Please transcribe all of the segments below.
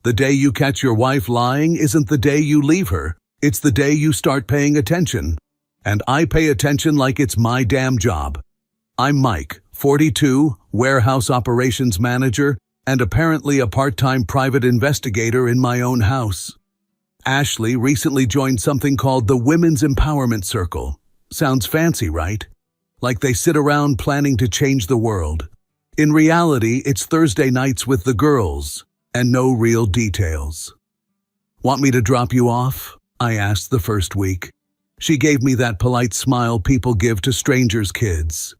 The day you catch your wife lying isn't the day you leave her. It's the day you start paying attention. And I pay attention like it's my damn job. I'm Mike, 42, warehouse operations manager, and apparently a part-time private investigator in my own house. Ashley recently joined something called the Women's Empowerment Circle. Sounds fancy, right? Like they sit around planning to change the world. In reality, it's Thursday nights with the girls, and no real details. Want me to drop you off? I asked the first week. She gave me that polite smile people give to strangers' kids.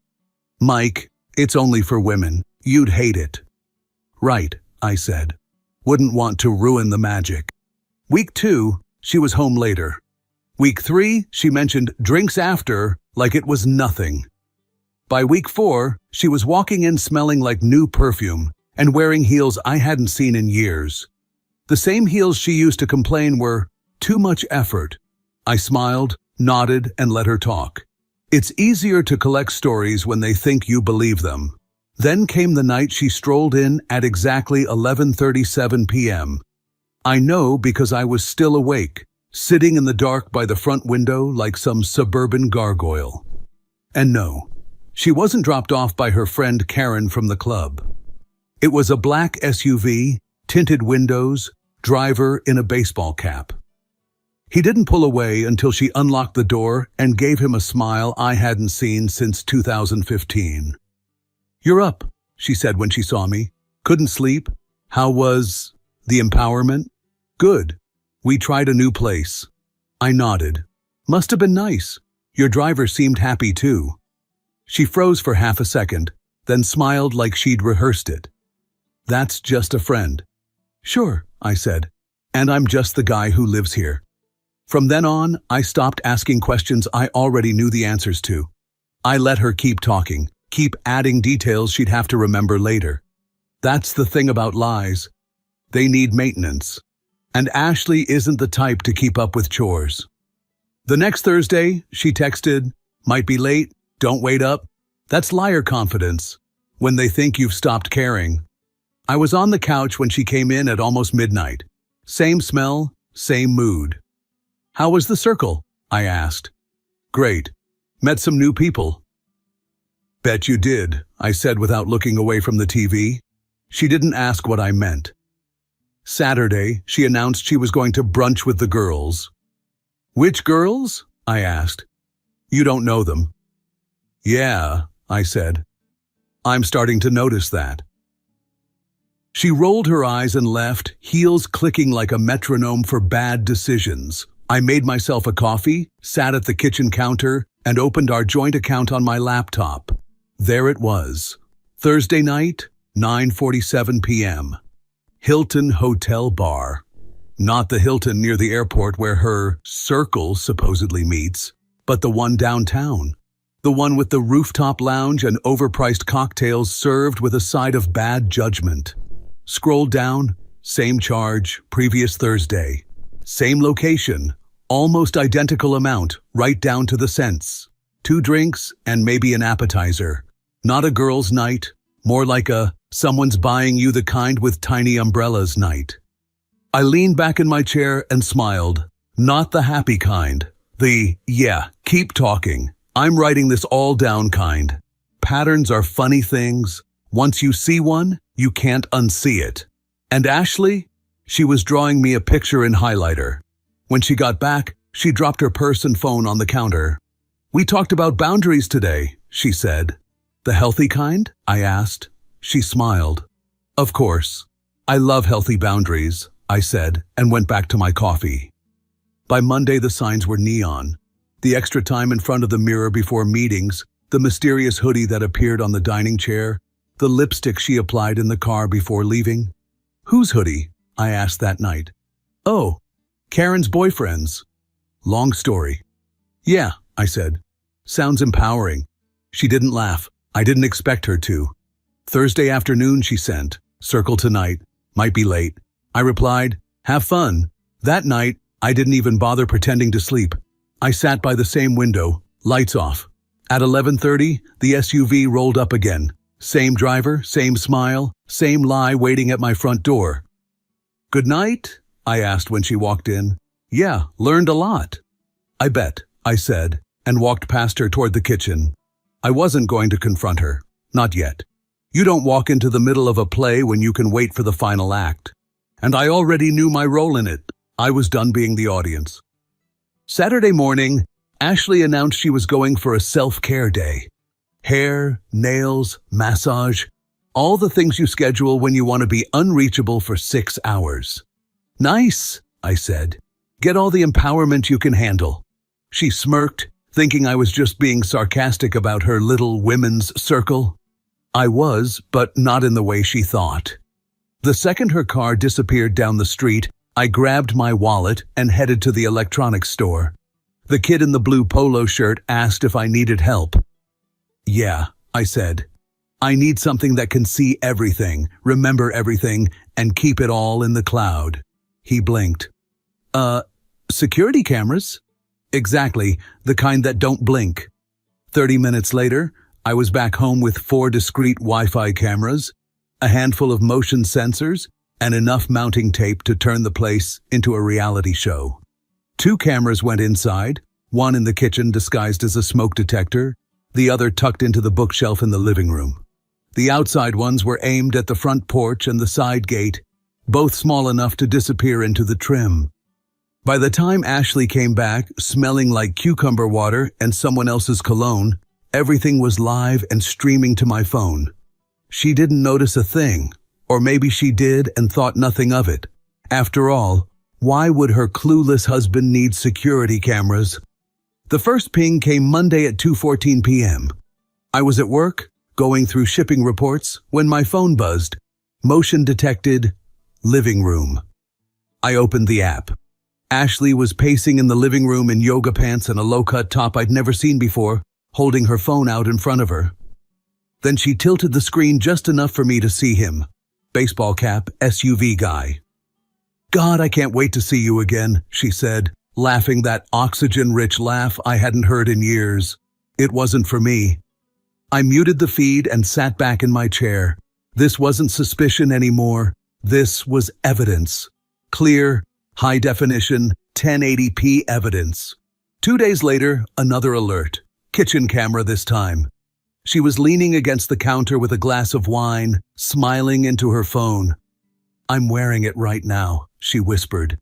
Mike, it's only for women. You'd hate it. Right, I said. Wouldn't want to ruin the magic. Week 2, she was home later. Week 3, she mentioned drinks after like it was nothing. By week 4, she was walking in smelling like new perfume and wearing heels I hadn't seen in years. The same heels she used to complain were too much effort. I smiled, nodded, and let her talk. It's easier to collect stories when they think you believe them. Then came the night she strolled in at exactly 11:37 p.m. I know because I was still awake, sitting in the dark by the front window like some suburban gargoyle. And no, she wasn't dropped off by her friend Karen from the club. It was a black SUV, tinted windows, driver in a baseball cap. He didn't pull away until she unlocked the door and gave him a smile I hadn't seen since 2015. "You're up," she said when she saw me. "Couldn't sleep? How was the empowerment?" "Good. We tried a new place." I nodded. "Must have been nice. Your driver seemed happy too." She froze for half a second, then smiled like she'd rehearsed it. "That's just a friend." "Sure," I said. "And I'm just the guy who lives here." From then on, I stopped asking questions I already knew the answers to. I let her keep talking, keep adding details she'd have to remember later. That's the thing about lies. They need maintenance. And Ashley isn't the type to keep up with chores. The next Thursday, she texted, "Might be late, don't wait up." That's liar confidence, when they think you've stopped caring. I was on the couch when she came in at almost midnight. Same smell, same mood. "How was the circle?" I asked. "Great. Met some new people." "Bet you did," I said without looking away from the TV. She didn't ask what I meant. Saturday, she announced she was going to brunch with the girls. "Which girls?" I asked. "You don't know them." "Yeah," I said. "I'm starting to notice that." She rolled her eyes and left, heels clicking like a metronome for bad decisions. I made myself a coffee, sat at the kitchen counter, and opened our joint account on my laptop. There it was. Thursday night, 9:47 p.m. Hilton Hotel Bar. Not the Hilton near the airport where her circle supposedly meets, but the one downtown. The one with the rooftop lounge and overpriced cocktails served with a side of bad judgment. Scroll down, same charge, previous Thursday. Same location, almost identical amount, right down to the cents. 2 drinks and maybe an appetizer. Not a girls' night, more like a someone's buying you the kind with tiny umbrellas night. I leaned back in my chair and smiled. Not the happy kind. The, yeah, keep talking. I'm writing this all down kind. Patterns are funny things. Once you see one, you can't unsee it. And Ashley? She was drawing me a picture in highlighter. When she got back, she dropped her purse and phone on the counter. "We talked about boundaries today," she said. "The healthy kind?" I asked. She smiled. "Of course. I love healthy boundaries," I said, and went back to my coffee. By Monday, the signs were neon. The extra time in front of the mirror before meetings, the mysterious hoodie that appeared on the dining chair, the lipstick she applied in the car before leaving. "Whose hoodie?" I asked that night. "Oh, Karen's boyfriend's." "Long story." "Yeah," I said. "Sounds empowering." She didn't laugh. I didn't expect her to. Thursday afternoon, she sent, "Circle tonight. Might be late." I replied, "Have fun." That night, I didn't even bother pretending to sleep. I sat by the same window, lights off. At 11:30, the SUV rolled up again. Same driver, same smile, same lie waiting at my front door. "Good night?" I asked when she walked in. "Yeah, learned a lot." "I bet," I said, and walked past her toward the kitchen. I wasn't going to confront her. Not yet. You don't walk into the middle of a play when you can wait for the final act. And I already knew my role in it. I was done being the audience. Saturday morning, Ashley announced she was going for a self-care day. Hair, nails, massage, all the things you schedule when you want to be unreachable for 6 hours. "Nice," I said. "Get all the empowerment you can handle." She smirked, thinking I was just being sarcastic about her little women's circle. I was, but not in the way she thought. The second her car disappeared down the street, I grabbed my wallet and headed to the electronics store. The kid in the blue polo shirt asked if I needed help. "Yeah," I said. "I need something that can see everything, remember everything, and keep it all in the cloud." He blinked. Security cameras?" "Exactly, the kind that don't blink." 30 minutes later, I was back home with 4 discrete Wi-Fi cameras, a handful of motion sensors, and enough mounting tape to turn the place into a reality show. 2 cameras went inside, one in the kitchen disguised as a smoke detector, the other tucked into the bookshelf in the living room. The outside ones were aimed at the front porch and the side gate, both small enough to disappear into the trim. By the time Ashley came back, smelling like cucumber water and someone else's cologne, everything was live and streaming to my phone. She didn't notice a thing, or maybe she did and thought nothing of it. After all, why would her clueless husband need security cameras? The first ping came Monday at 2:14 p.m. I was at work, going through shipping reports, when my phone buzzed. Motion detected, living room. I opened the app. Ashley was pacing in the living room in yoga pants and a low-cut top I'd never seen before, holding her phone out in front of her. Then she tilted the screen just enough for me to see him. Baseball cap, SUV guy. "God, I can't wait to see you again," she said, laughing that oxygen-rich laugh I hadn't heard in years. It wasn't for me. I muted the feed and sat back in my chair. This wasn't suspicion anymore. This was evidence. Clear, high-definition, 1080p evidence. 2 days later, another alert. Kitchen camera this time. She was leaning against the counter with a glass of wine, smiling into her phone. "I'm wearing it right now," she whispered.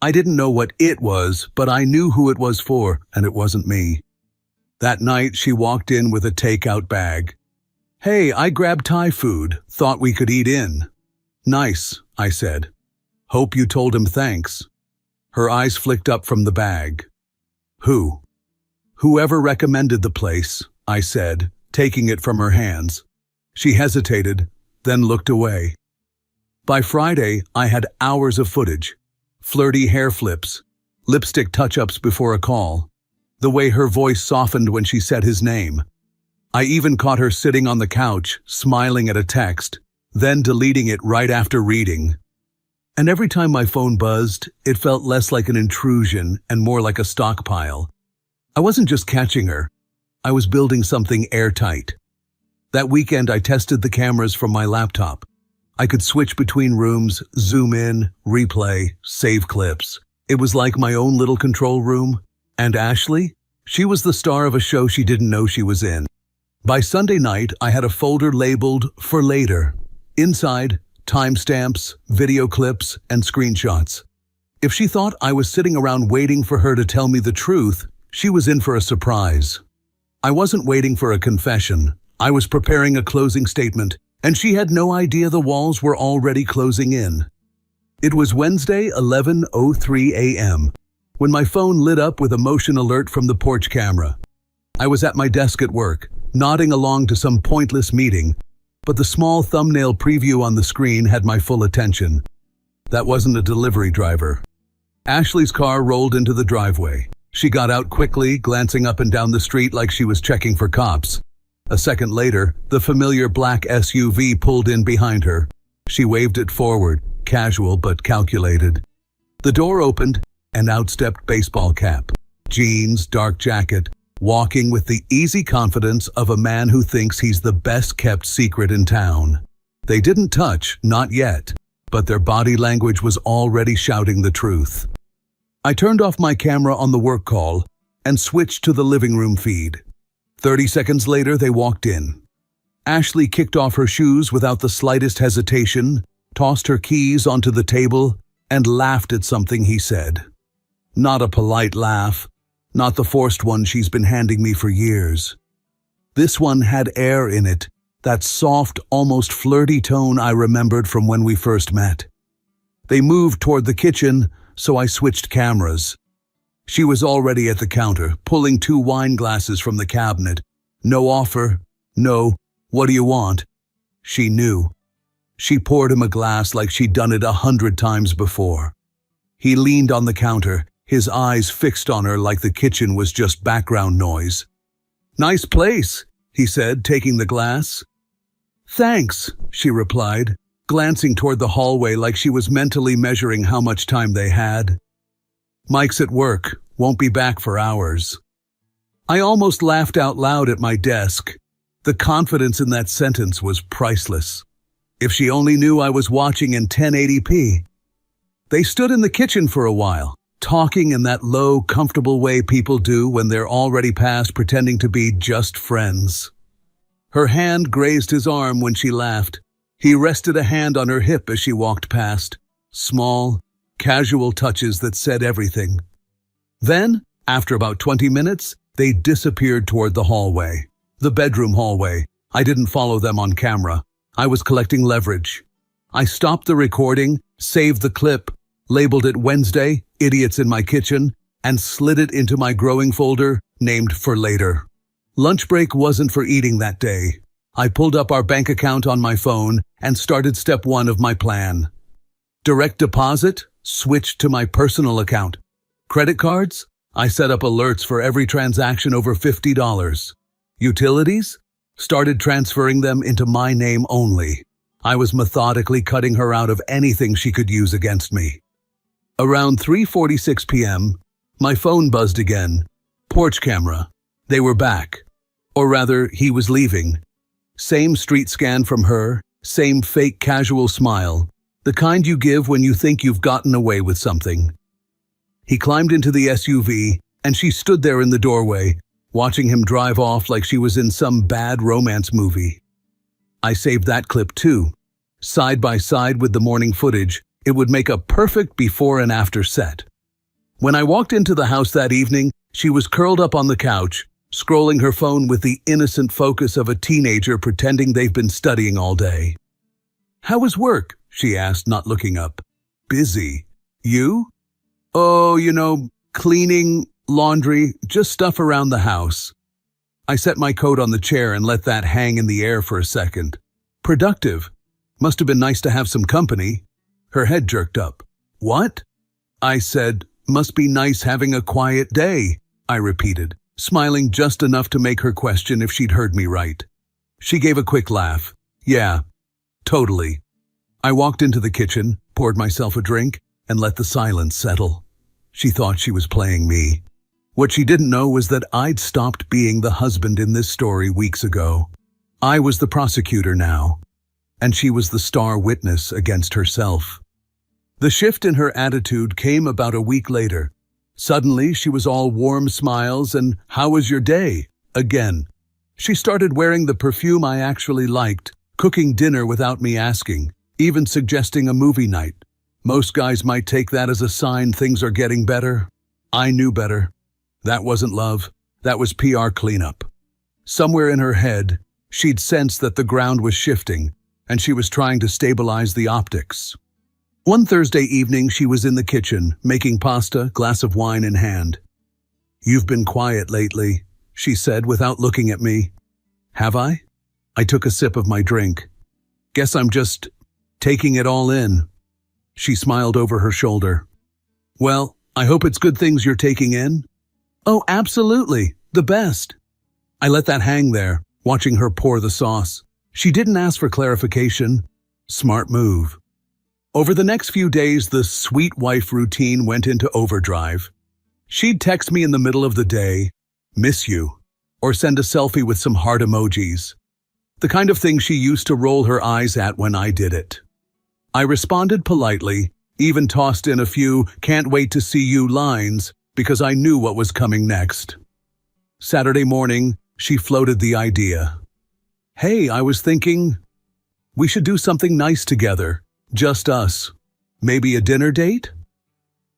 I didn't know what it was, but I knew who it was for, and it wasn't me. That night, she walked in with a takeout bag. "Hey, I grabbed Thai food. Thought we could eat in." "Nice," I said. "Hope you told him thanks." Her eyes flicked up from the bag. "Who?" "Whoever recommended the place," I said, taking it from her hands. She hesitated, then looked away. By Friday, I had hours of footage. Flirty hair flips, lipstick touch-ups before a call, the way her voice softened when she said his name. I even caught her sitting on the couch, smiling at a text, then deleting it right after reading. And every time my phone buzzed, it felt less like an intrusion and more like a stockpile. I wasn't just catching her. I was building something airtight. That weekend, I tested the cameras from my laptop. I could switch between rooms, zoom in, replay, save clips. It was like my own little control room. And Ashley? She was the star of a show she didn't know she was in. By Sunday night, I had a folder labeled "For Later." Inside, timestamps, video clips, and screenshots. If she thought I was sitting around waiting for her to tell me the truth, she was in for a surprise. I wasn't waiting for a confession. I was preparing a closing statement, and she had no idea the walls were already closing in. It was Wednesday, 11:03 a.m., when my phone lit up with a motion alert from the porch camera. I was at my desk at work, nodding along to some pointless meeting, but the small thumbnail preview on the screen had my full attention. That wasn't a delivery driver. Ashley's car rolled into the driveway. She got out quickly, glancing up and down the street like she was checking for cops. A second later, the familiar black SUV pulled in behind her. She waved it forward, casual but calculated. The door opened, and out stepped baseball cap, jeans, dark jacket, walking with the easy confidence of a man who thinks he's the best-kept secret in town. They didn't touch, not yet, but their body language was already shouting the truth. I turned off my camera on the work call and switched to the living room feed. 30 seconds later, they walked in. Ashley kicked off her shoes without the slightest hesitation, tossed her keys onto the table, and laughed at something he said. Not a polite laugh, not the forced one she's been handing me for years. This one had air in it, that soft, almost flirty tone I remembered from when we first met. They moved toward the kitchen, so I switched cameras. She was already at the counter, pulling 2 wine glasses from the cabinet. No offer, no, what do you want? She knew. She poured him a glass like she'd done it 100 times before. He leaned on the counter, his eyes fixed on her like the kitchen was just background noise. "Nice place," he said, taking the glass. "Thanks," she replied, glancing toward the hallway like she was mentally measuring how much time they had. "Mike's at work, won't be back for hours." I almost laughed out loud at my desk. The confidence in that sentence was priceless. If she only knew I was watching in 1080p. They stood in the kitchen for a while, talking in that low, comfortable way people do when they're already past pretending to be just friends. Her hand grazed his arm when she laughed. He rested a hand on her hip as she walked past. Small, casual touches that said everything. Then, after about 20 minutes, they disappeared toward the hallway. The bedroom hallway. I didn't follow them on camera. I was collecting leverage. I stopped the recording, saved the clip, labeled it Wednesday, Idiots in My Kitchen, and slid it into my growing folder, named for later. Lunch break wasn't for eating that day. I pulled up our bank account on my phone and started step 1 of my plan. Direct deposit, switched to my personal account. Credit cards, I set up alerts for every transaction over $50. Utilities, started transferring them into my name only. I was methodically cutting her out of anything she could use against me. Around 3:46 p.m., my phone buzzed again. Porch camera. They were back. Or rather, he was leaving. Same street scan from her, same fake casual smile, the kind you give when you think you've gotten away with something. He climbed into the SUV, and she stood there in the doorway, watching him drive off like she was in some bad romance movie. I saved that clip too. Side by side with the morning footage, it would make a perfect before and after set. When I walked into the house that evening, she was curled up on the couch, scrolling her phone with the innocent focus of a teenager pretending they've been studying all day. "How was work?" she asked, not looking up. "Busy. You?" "Oh, cleaning, laundry, just stuff around the house." I set my coat on the chair and let that hang in the air for a second. "Productive. Must have been nice to have some company." Her head jerked up. "What?" I said, "Must be nice having a quiet day," I repeated, smiling just enough to make her question if she'd heard me right. She gave a quick laugh. "Yeah, totally." I walked into the kitchen, poured myself a drink, and let the silence settle. She thought she was playing me. What she didn't know was that I'd stopped being the husband in this story weeks ago. I was the prosecutor now, and she was the star witness against herself. The shift in her attitude came about a week later. Suddenly, she was all warm smiles and "How was your day?" again. She started wearing the perfume I actually liked, cooking dinner without me asking, even suggesting a movie night. Most guys might take that as a sign things are getting better. I knew better. That wasn't love. That was PR cleanup. Somewhere in her head, she'd sensed that the ground was shifting, and she was trying to stabilize the optics. One Thursday evening, she was in the kitchen, making pasta, glass of wine in hand. "You've been quiet lately," she said without looking at me. "Have I?" I took a sip of my drink. "Guess I'm just taking it all in." She smiled over her shoulder. "Well, I hope it's good things you're taking in." "Oh, absolutely. The best." I let that hang there, watching her pour the sauce. She didn't ask for clarification. Smart move. Over the next few days, the sweet wife routine went into overdrive. She'd text me in the middle of the day, "Miss you," or send a selfie with some heart emojis. The kind of thing she used to roll her eyes at when I did it. I responded politely, even tossed in a few "can't wait to see you" lines, because I knew what was coming next. Saturday morning, she floated the idea. "Hey, I was thinking we should do something nice together, just us. Maybe a dinner date?"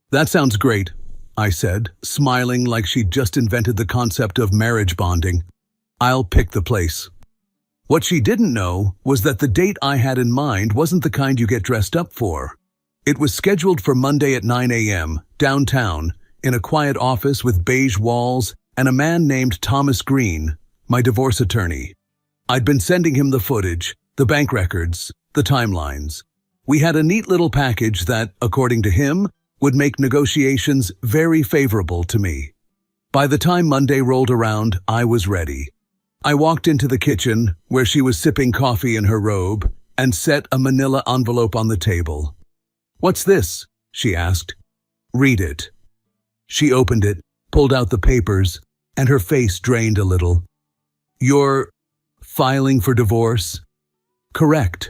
"That sounds great," I said, smiling like she'd just invented the concept of marriage bonding. "I'll pick the place." What she didn't know was that the date I had in mind wasn't the kind you get dressed up for. It was scheduled for Monday at 9 a.m., downtown, in a quiet office with beige walls and a man named Thomas Green, my divorce attorney. I'd been sending him the footage, the bank records, the timelines. We had a neat little package that, according to him, would make negotiations very favorable to me. By the time Monday rolled around, I was ready. I walked into the kitchen, where she was sipping coffee in her robe, and set a manila envelope on the table. "What's this?" she asked. "Read it." She opened it, pulled out the papers, and her face drained a little. "You're filing for divorce?" "Correct."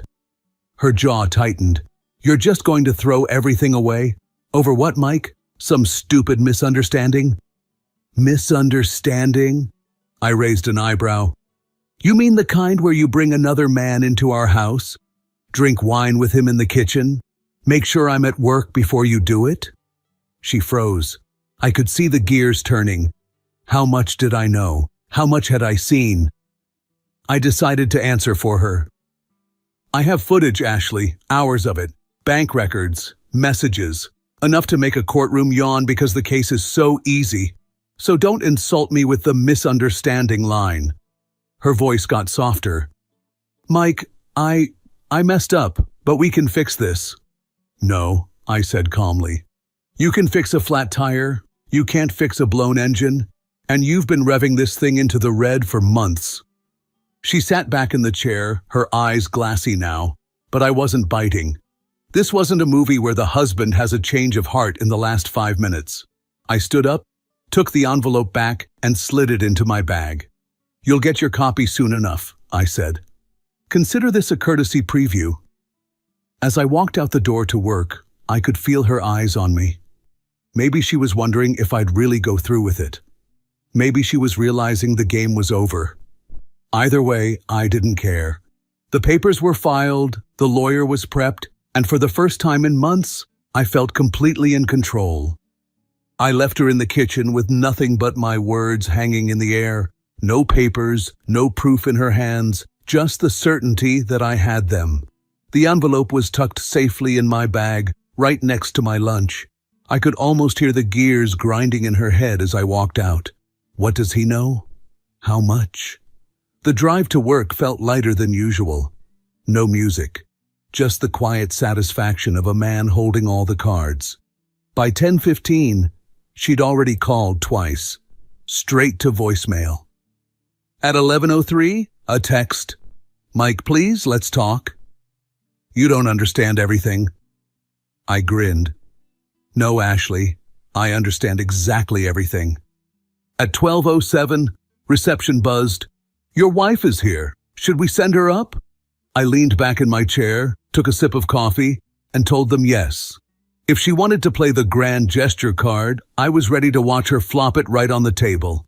Her jaw tightened. "You're just going to throw everything away? Over what, Mike? Some stupid misunderstanding?" "Misunderstanding?" I raised an eyebrow. "You mean the kind where you bring another man into our house? Drink wine with him in the kitchen? Make sure I'm at work before you do it?" She froze. I could see the gears turning. How much did I know? How much had I seen? I decided to answer for her. "I have footage, Ashley, hours of it, bank records, messages, enough to make a courtroom yawn because the case is so easy. So don't insult me with the misunderstanding line." Her voice got softer. "Mike, I messed up, but we can fix this." "No," I said calmly. "You can fix a flat tire, you can't fix a blown engine, and you've been revving this thing into the red for months." She sat back in the chair, her eyes glassy now, but I wasn't biting. This wasn't a movie where the husband has a change of heart in the last 5 minutes. I stood up, took the envelope back, and slid it into my bag. "You'll get your copy soon enough," I said. "Consider this a courtesy preview." As I walked out the door to work, I could feel her eyes on me. Maybe she was wondering if I'd really go through with it. Maybe she was realizing the game was over. Either way, I didn't care. The papers were filed, the lawyer was prepped, and for the first time in months, I felt completely in control. I left her in the kitchen with nothing but my words hanging in the air. No papers, no proof in her hands, just the certainty that I had them. The envelope was tucked safely in my bag, right next to my lunch. I could almost hear the gears grinding in her head as I walked out. What does he know? How much? The drive to work felt lighter than usual. No music, just the quiet satisfaction of a man holding all the cards. By 10:15, she'd already called twice, straight to voicemail. At 11:03, a text. "Mike, please, let's talk." "You don't understand everything." I grinned. "No, Ashley, I understand exactly everything." At 12:07, reception buzzed. "Your wife is here. Should we send her up?" I leaned back in my chair, took a sip of coffee, and told them yes. If she wanted to play the grand gesture card, I was ready to watch her flop it right on the table.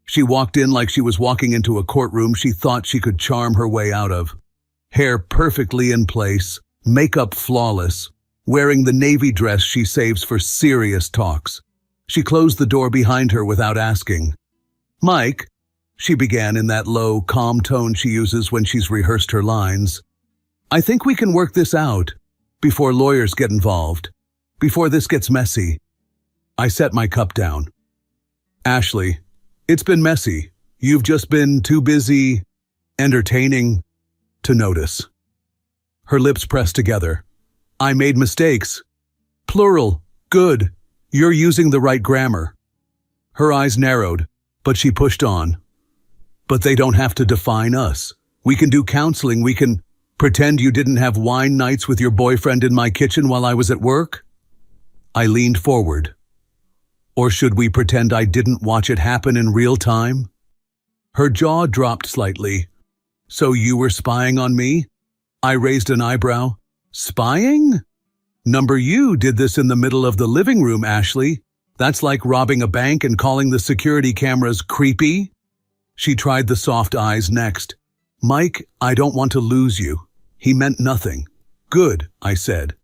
She walked in like she was walking into a courtroom she thought she could charm her way out of. Hair perfectly in place, makeup flawless, wearing the navy dress she saves for serious talks. She closed the door behind her without asking. "Mike," she began in that low, calm tone she uses when she's rehearsed her lines, "I think we can work this out, before lawyers get involved, before this gets messy." I set my cup down. "Ashley, it's been messy. You've just been too busy entertaining to notice." Her lips pressed together. "I made mistakes. Plural. Good. You're using the right grammar." Her eyes narrowed, but she pushed on. "But they don't have to define us. We can do counseling. We can pretend you didn't have wine nights with your boyfriend in my kitchen while I was at work." I leaned forward. "Or should we pretend I didn't watch it happen in real time?" Her jaw dropped slightly. "So you were spying on me?" I raised an eyebrow. Spying? Number you did this in the middle of the living room, Ashley. That's like robbing a bank and calling the security cameras creepy. She tried the soft eyes next. Mike, I don't want to lose you. He meant nothing. Good, I said.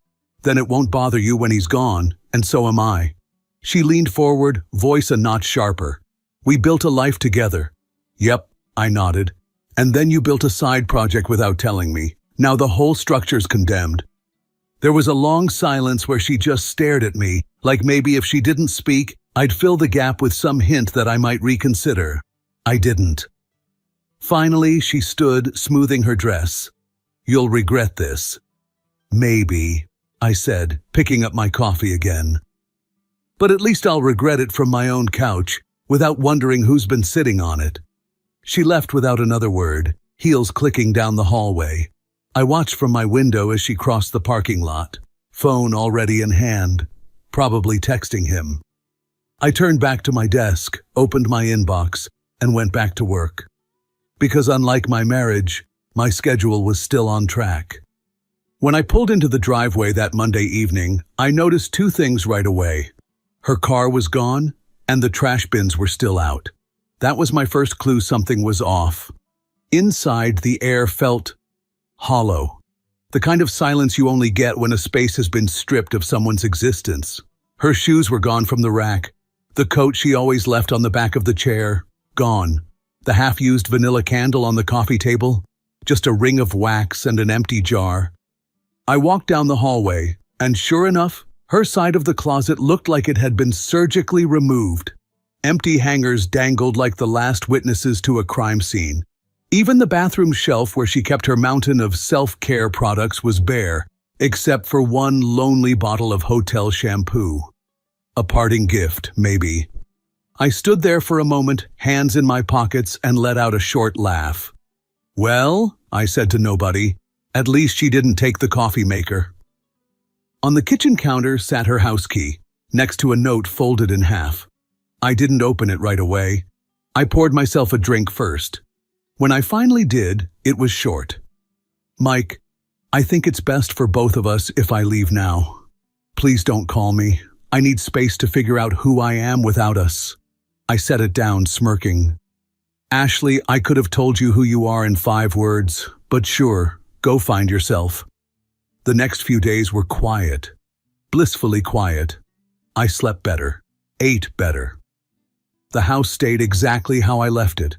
Then it won't bother you when he's gone, and so am I. She leaned forward, voice a notch sharper. We built a life together. Yep, I nodded. And then you built a side project without telling me. Now the whole structure's condemned. There was a long silence where she just stared at me, like maybe if she didn't speak, I'd fill the gap with some hint that I might reconsider. I didn't. Finally, she stood, smoothing her dress. You'll regret this. Maybe, I said, picking up my coffee again. But at least I'll regret it from my own couch, without wondering who's been sitting on it. She left without another word, heels clicking down the hallway. I watched from my window as she crossed the parking lot, phone already in hand, probably texting him. I turned back to my desk, opened my inbox, and went back to work. Because unlike my marriage, my schedule was still on track. When I pulled into the driveway that Monday evening, I noticed two things right away. Her car was gone, and the trash bins were still out. That was my first clue something was off. Inside, the air felt hollow. The kind of silence you only get when a space has been stripped of someone's existence. Her shoes were gone from the rack. The coat she always left on the back of the chair, gone. The half-used vanilla candle on the coffee table, just a ring of wax and an empty jar. I walked down the hallway, and sure enough, her side of the closet looked like it had been surgically removed. Empty hangers dangled like the last witnesses to a crime scene. Even the bathroom shelf where she kept her mountain of self-care products was bare, except for one lonely bottle of hotel shampoo. A parting gift, maybe. I stood there for a moment, hands in my pockets, and let out a short laugh. Well, I said to nobody, at least she didn't take the coffee maker. On the kitchen counter sat her house key, next to a note folded in half. I didn't open it right away. I poured myself a drink first. When I finally did, it was short. Mike, I think it's best for both of us if I leave now. Please don't call me. I need space to figure out who I am without us. I set it down, smirking. Ashley, I could have told you who you are in 5 words, but sure, go find yourself. The next few days were quiet, blissfully quiet. I slept better, ate better. The house stayed exactly how I left it.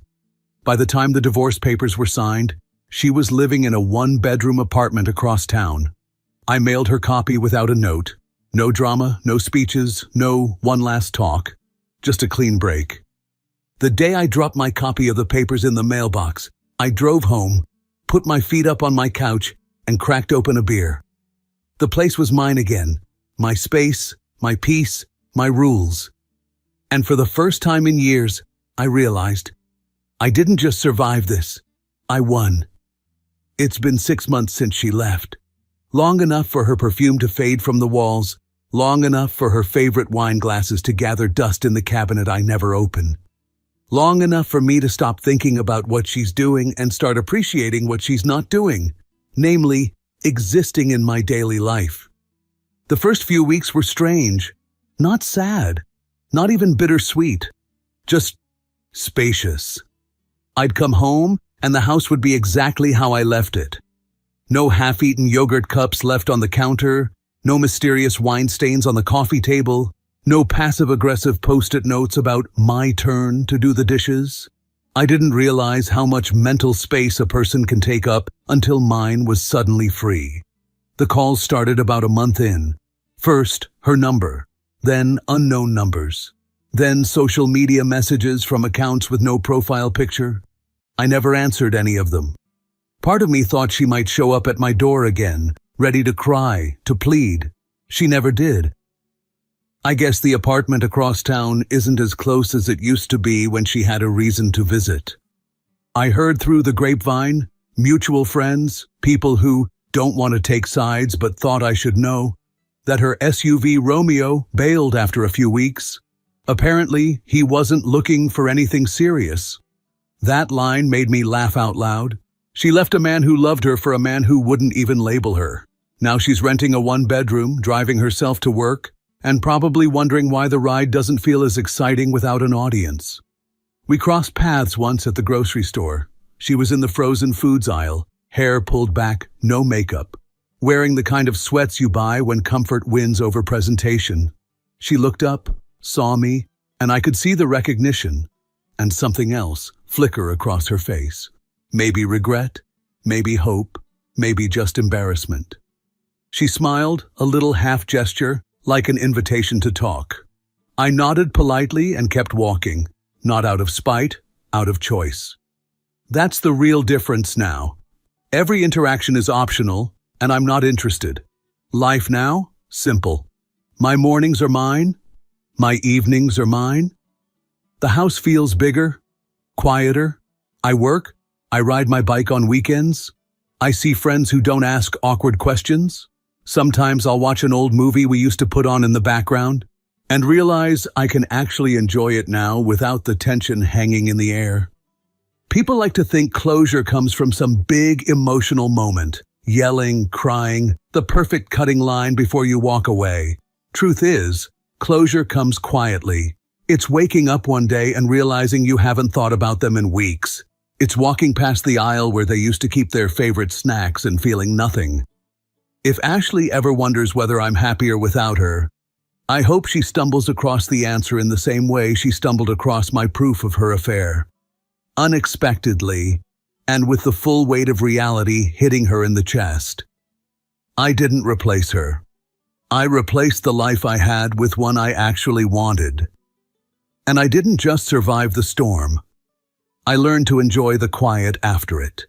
By the time the divorce papers were signed, she was living in a 1-bedroom apartment across town. I mailed her copy without a note. No drama, no speeches, no one last talk. Just a clean break. The day I dropped my copy of the papers in the mailbox, I drove home, put my feet up on my couch, and cracked open a beer. The place was mine again. My space, my peace, my rules. And for the first time in years, I realized I didn't just survive this. I won. It's been 6 months since she left. Long enough for her perfume to fade from the walls, long enough for her favorite wine glasses to gather dust in the cabinet I never open. Long enough for me to stop thinking about what she's doing and start appreciating what she's not doing, namely, existing in my daily life. The first few weeks were strange, not sad, not even bittersweet, just spacious. I'd come home and the house would be exactly how I left it. No half-eaten yogurt cups left on the counter, no mysterious wine stains on the coffee table, no passive-aggressive post-it notes about my turn to do the dishes. I didn't realize how much mental space a person can take up until mine was suddenly free. The calls started about a month in. First, her number, then unknown numbers, then social media messages from accounts with no profile picture. I never answered any of them. Part of me thought she might show up at my door again, ready to cry, to plead. She never did. I guess the apartment across town isn't as close as it used to be when she had a reason to visit. I heard through the grapevine, mutual friends, people who don't want to take sides but thought I should know, that her SUV Romeo bailed after a few weeks. Apparently, he wasn't looking for anything serious. That line made me laugh out loud. She left a man who loved her for a man who wouldn't even label her. Now she's renting a one-bedroom, driving herself to work, and probably wondering why the ride doesn't feel as exciting without an audience. We crossed paths once at the grocery store. She was in the frozen foods aisle, hair pulled back, no makeup, wearing the kind of sweats you buy when comfort wins over presentation. She looked up, saw me, and I could see the recognition, and something else flicker across her face. Maybe regret, maybe hope, maybe just embarrassment. She smiled, a little half gesture, like an invitation to talk. I nodded politely and kept walking, not out of spite, out of choice. That's the real difference now. Every interaction is optional, and I'm not interested. Life now? Simple. My mornings are mine. My evenings are mine. The house feels bigger, quieter. I work. I ride my bike on weekends. I see friends who don't ask awkward questions. Sometimes I'll watch an old movie we used to put on in the background and realize I can actually enjoy it now without the tension hanging in the air. People like to think closure comes from some big emotional moment, yelling, crying, the perfect cutting line before you walk away. Truth is, closure comes quietly. It's waking up one day and realizing you haven't thought about them in weeks. It's walking past the aisle where they used to keep their favorite snacks and feeling nothing. If Ashley ever wonders whether I'm happier without her, I hope she stumbles across the answer in the same way she stumbled across my proof of her affair. Unexpectedly, and with the full weight of reality hitting her in the chest. I didn't replace her. I replaced the life I had with one I actually wanted. And I didn't just survive the storm. I learned to enjoy the quiet after it.